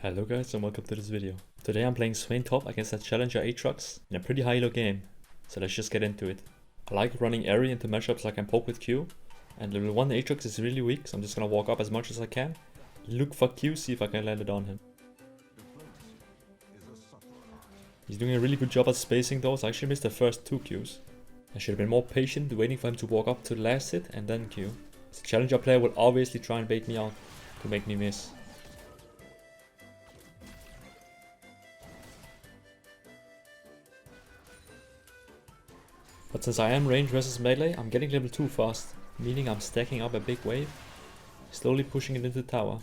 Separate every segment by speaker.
Speaker 1: Hello guys and welcome to this video. Today I'm playing Swain top against a Challenger Aatrox in a pretty high elo game, so let's just get into it. I like running Airy into matchups I can poke with Q, and level 1 Aatrox is really weak, so I'm just gonna walk up as much as I can, look for Q, see if I can land it on him. He's doing a really good job at spacing though, so I actually missed the first 2 Qs. I should have been more patient waiting for him to walk up to the last hit and then Q. The Challenger player will obviously try and bait me out to make me miss. But since I am range versus melee, I'm getting level 2 fast, meaning I'm stacking up a big wave, slowly pushing it into the tower.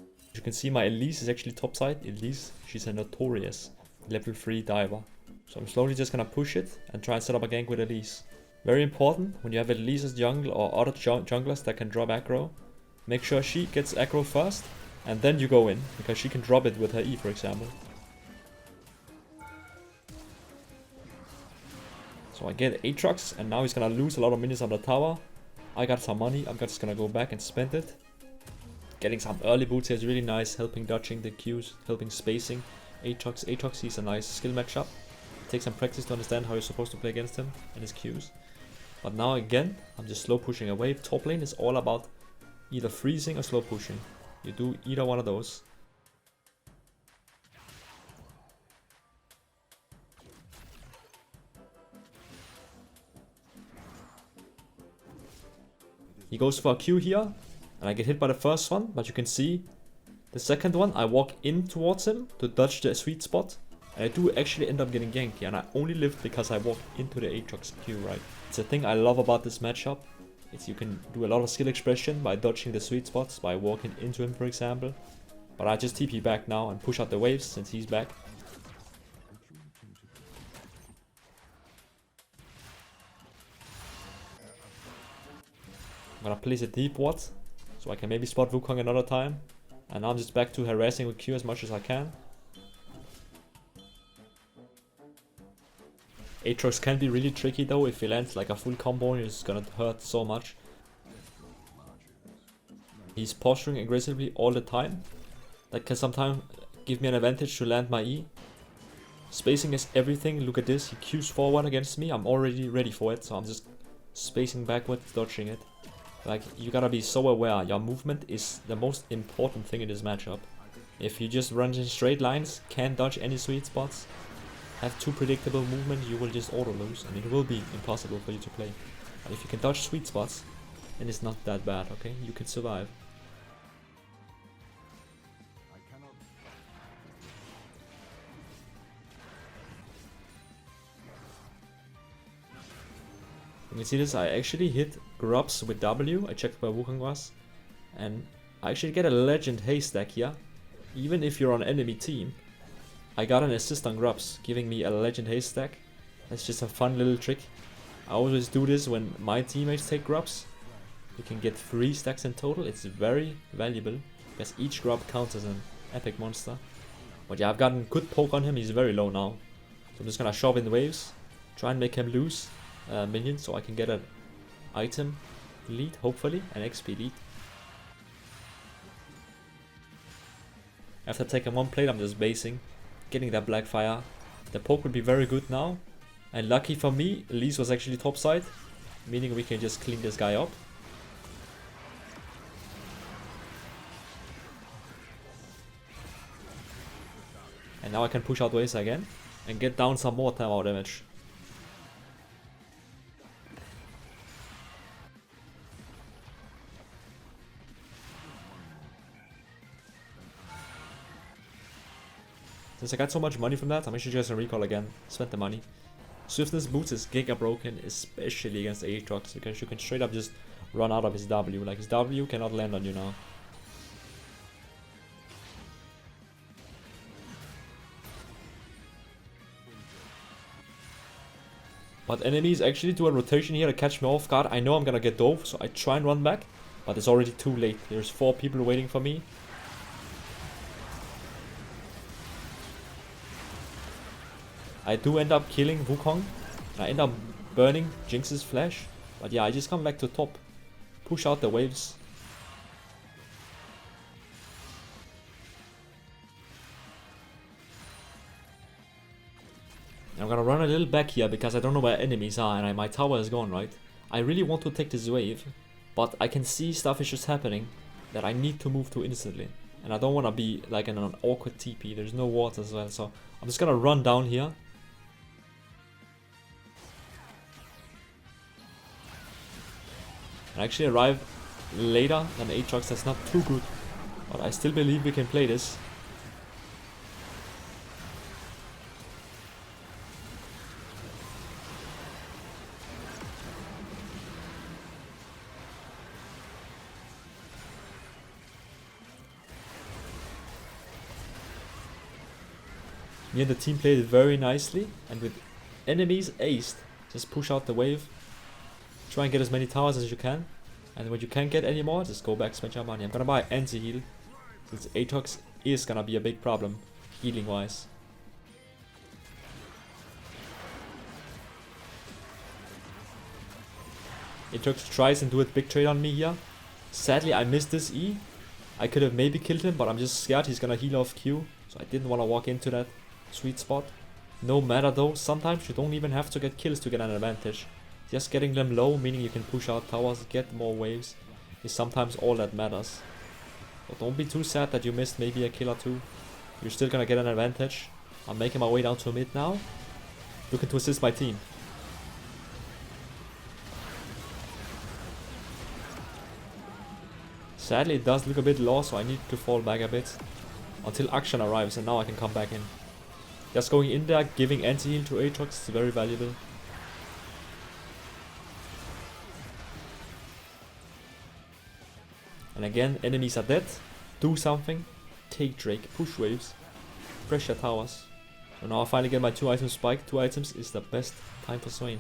Speaker 1: As you can see, my Elise is actually topside. Elise, she's a notorious level 3 diver. So I'm slowly just gonna push it and try and set up a gank with Elise. Very important, when you have Elise as jungle or other junglers that can drop aggro, make sure she gets aggro first, and then you go in, because she can drop it with her E, for example. So I get Aatrox, and now he's gonna lose a lot of minions on the tower. I got some money, I'm just gonna go back and spend it. Getting some early boots here is really nice, helping dodging the Qs, helping spacing. Aatrox, he's a nice skill matchup. Take some practice to understand how you're supposed to play against him and his Qs. But now again, I'm just slow pushing a wave. Top lane is all about either freezing or slow pushing. You do either one of those. He goes for a Q here, and I get hit by the first one, but you can see the second one, I walk in towards him to dodge the sweet spot, and I do actually end up getting ganked here, and I only lived because I walked into the Aatrox Q, right? It's a thing I love about this matchup. You can do a lot of skill expression by dodging the sweet spots, by walking into him for example. But I just TP back now and push out the waves since he's back. I'm gonna place a deep ward, so I can maybe spot Wukong another time. And now I'm just back to harassing with Q as much as I can. Aatrox can be really tricky though. If he lands like a full combo, it's gonna hurt so much. He's posturing aggressively all the time. That can sometimes give me an advantage to land my E. Spacing is everything. Look at this. He Qs forward against me. I'm already ready for it, so I'm just spacing backwards, dodging it. Like, you gotta be so aware. Your movement is the most important thing in this matchup. If you just run in straight lines, can't dodge any sweet spots, have too predictable movement, you will just auto lose, and it will be impossible for you to play. But if you can dodge sweet spots, then it's not that bad, okay? You can survive. You can see this, I actually hit Grubs with W, I checked where Wukong was, and I actually get a legend haystack here. Even if you're on enemy team, I got an assist on Grubs, giving me a legend haystack. That's just a fun little trick. I always do this when my teammates take Grubs. You can get 3 stacks in total. It's very valuable, because each Grub counts as an epic monster. But yeah, I've gotten good poke on him, he's very low now. So I'm just gonna shove in waves, try and make him lose minions so I can get an item lead, hopefully, an XP lead. After taking one plate, I'm just basing, getting that black fire. The poke would be very good now, and lucky for me, Elise was actually topside, meaning we can just clean this guy up. And now I can push out waves again and get down some more tower damage. Since I got so much money from that, I'm actually just gonna recall again, spend the money. Swiftness boots is giga broken, especially against Aatrox, because you can straight up just run out of his W. Like, his W cannot land on you now. But enemies actually do a rotation here to catch me off guard. I know I'm gonna get dove, so I try and run back, but it's already too late. There's 4 people waiting for me. I do end up killing Wukong. I end up burning Jinx's flash. But yeah, I just come back to top. Push out the waves. I'm gonna run a little back here because I don't know where enemies are and my tower is gone, right? I really want to take this wave, but I can see stuff is just happening that I need to move to instantly. And I don't want to be like in an awkward TP. There's no water as well, so I'm just gonna run down here. And actually arrive later than Aatrox. That's not too good, but I still believe we can play this. Me and the team played it very nicely, and with enemies aced, just push out the wave. Try and get as many towers as you can, and when you can't get any more, just go back, spend your money. I'm gonna buy anti-heal, since Aatrox is gonna be a big problem, healing wise. Aatrox tries and do a big trade on me here. Sadly, I missed this E. I could have maybe killed him, but I'm just scared he's gonna heal off Q, so I didn't want to walk into that sweet spot. No matter though, sometimes you don't even have to get kills to get an advantage. Just getting them low, meaning you can push out towers, get more waves, is sometimes all that matters. But don't be too sad that you missed maybe a kill or two. You're still gonna get an advantage. I'm making my way down to mid now, looking to assist my team. Sadly, it does look a bit low, so I need to fall back a bit until action arrives, and now I can come back in. Just going in there, giving anti-heal to Aatrox is very valuable. And again, enemies are dead. Do something. Take Drake, push waves, pressure towers. So now I finally get my 2 items spiked. 2 items is the best time for Swain.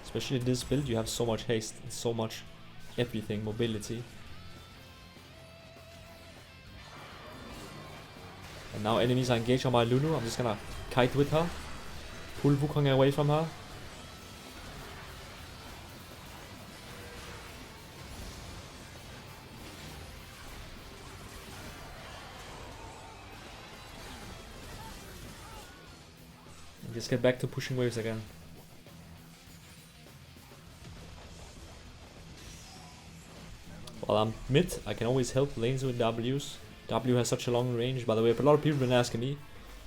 Speaker 1: Especially in this build, you have so much haste and so much everything, mobility. And now enemies are engaged on my Lulu. I'm just gonna kite with her. Pull Wukong away from her. And just get back to pushing waves again. While I'm mid, I can always help lanes with Ws. W has such a long range. By the way, a lot of people have been asking me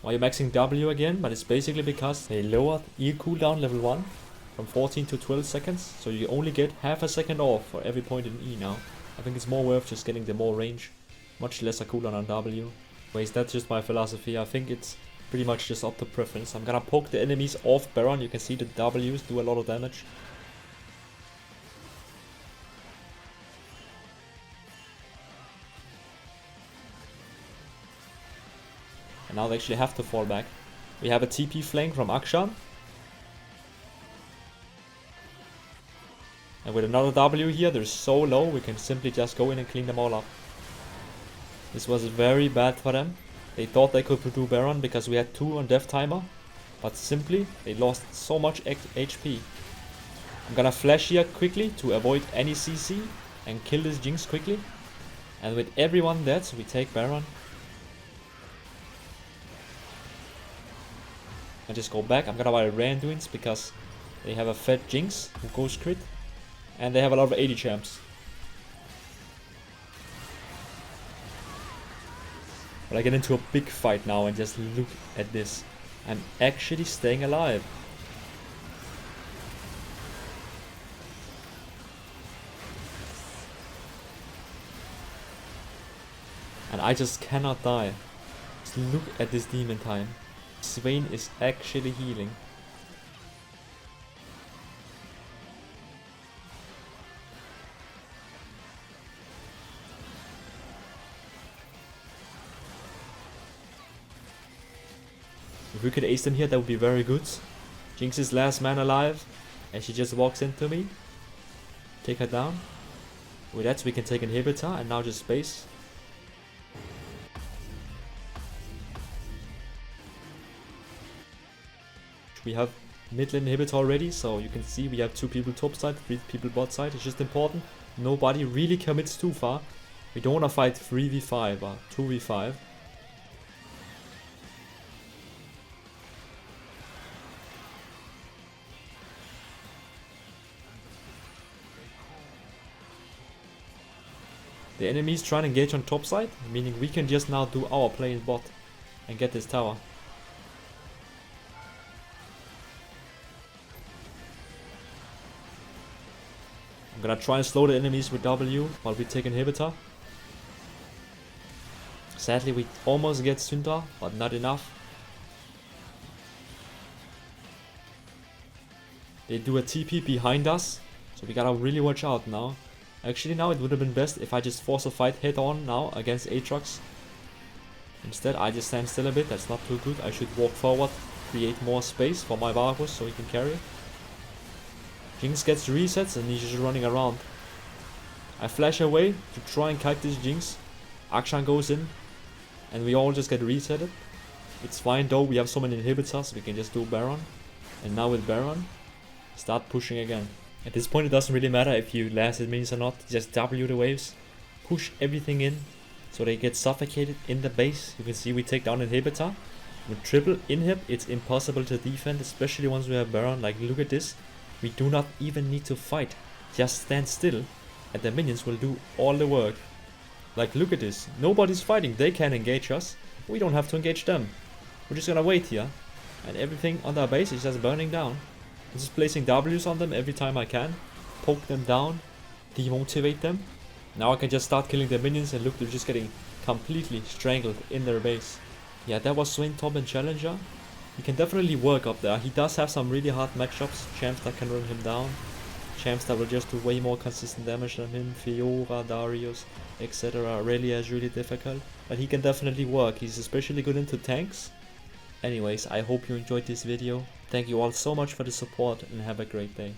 Speaker 1: why you're maxing W again, but it's basically because they lowered E cooldown level 1 from 14 to 12 seconds, so you only get half a second off for every point in E now. I think it's more worth just getting the more range, much lesser cooldown on W. Anyways, that's just my philosophy. I think it's pretty much just up to preference. I'm gonna poke the enemies off Baron. You can see the Ws do a lot of damage. And now they actually have to fall back. We have a TP flank from Akshan. And with another W here, they're so low, we can simply just go in and clean them all up. This was very bad for them. They thought they could do Baron because we had 2 on death timer. But simply, they lost so much HP. I'm gonna flash here quickly to avoid any CC and kill this Jinx quickly. And with everyone dead, we take Baron. I just go back. I'm gonna buy Randuins because they have a fed Jinx who goes crit, and they have a lot of 80 champs. But I get into a big fight now and just look at this. I'm actually staying alive. And I just cannot die. Just look at this demon time. Swain is actually healing. If we could ace them here, that would be very good. Jinx is last man alive, and she just walks into me. Take her down. With that, we can take inhibitor and now just space. We have mid lane inhibitor already, so you can see we have 2 people top side, 3 people bot side. It's just important nobody really commits too far. We don't want to fight 3v5 or 2v5. The enemy is trying to engage on top side, meaning we can just now do our play in bot and get this tower. I'm gonna try and slow the enemies with W while we take inhibitor. Sadly we almost get Syndra, but not enough. They do a TP behind us, so we gotta really watch out now. Actually now it would have been best if I just force a fight head on now against Aatrox. Instead I just stand still a bit, that's not too good. I should walk forward, create more space for my Varus so he can carry. Jinx gets resets and he's just running around. I flash away to try and kite this Jinx. Akshan goes in and we all just get resetted. It's fine though, we have so many inhibitors, we can just do Baron. And now with Baron, start pushing again. At this point it doesn't really matter if you last hit minions or not, just W the waves, push everything in so they get suffocated in the base. You can see we take down inhibitor. With triple inhib it's impossible to defend, especially once we have Baron. Like look at this, we do not even need to fight, just stand still and the minions will do all the work. Like look at this, nobody's fighting, they can't engage us, we don't have to engage them. We're just gonna wait here and everything on their base is just burning down. I'm just placing W's on them every time I can. Poke them down. Demotivate them. Now I can just start killing the minions and look, they're just getting completely strangled in their base. Yeah, that was Swain top and Challenger. He can definitely work up there. He does have some really hard matchups. Champs that can run him down. Champs that will just do way more consistent damage than him. Fiora, Darius, etc. Aurelia is really difficult. But he can definitely work. He's especially good into tanks. Anyways, I hope you enjoyed this video. Thank you all so much for the support and have a great day.